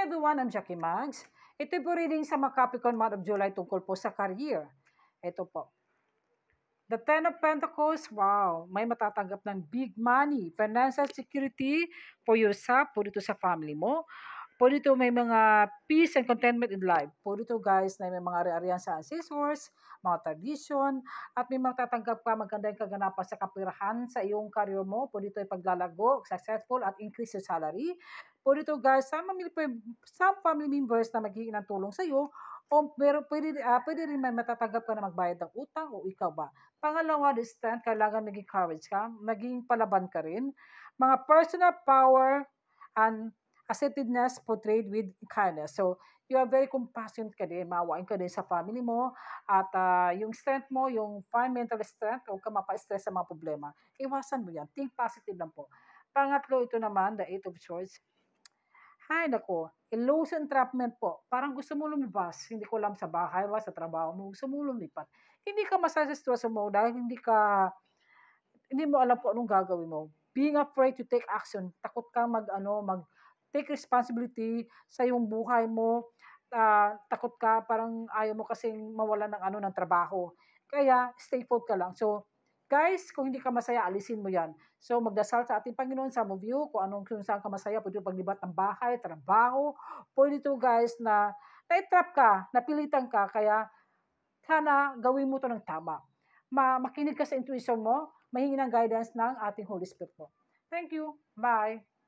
Hi everyone, I'm Jackie Mags. Ito po reading sa mga Capricorn month of July tungkol po sa career. Ito po. The Ten of Pentacles, wow, may matatanggap ng big money, financial security for yourself, po dito sa family mo. Po dito may mga peace and contentment in life. Po dito guys na may mga ari-arian sa ancestors, mga tradition, at may matatanggap ka magandang kaganapan sa kapirahan sa iyong career mo. Po dito ay paglalago, successful at increase your salary. Po dito guys, some family members na magiging ng tulong sa iyo o pero pwede rin may matatanggap ka na magbayad ng utang o ikaw ba. Pangalawa, the strength, kailangan maging courage ka, maging palaban ka rin. Mga personal power and assertiveness portrayed with kindness. So, you are very compassionate ka din, maawain ka din sa family mo, at yung strength mo, yung fine mental strength, huwag ka mapa-stress sa mga problema. Iwasan mo yan. Think positive lang po. Pangatlo, ito naman, the Eight of Swords. Hay nako, illusion entrapment po. Parang gusto mo lumabas, hindi ko alam sa bahay o sa trabaho mo, gusto mo lumipat. Hindi ka masasitwasyon mo dahil hindi mo alam kung anong gagawin mo. Being afraid to take action, takot kang mag take responsibility sa iyong buhay mo. Takot ka, parang ayaw mo kasing mawalan ng trabaho. Kaya stay put ka lang. So, guys, kung hindi ka masaya, alisin mo 'yan. So, magdasal sa ating Panginoon sa of you kung saan ka masaya, pwede paglibat ng bahay, trabaho. Pwede to guys na na-trap ka, napilitan ka, kaya sana gawin mo 'to ng tama. Makinig ka sa intuition mo, mahingi ng guidance ng ating Holy Spirit po. Thank you. Bye.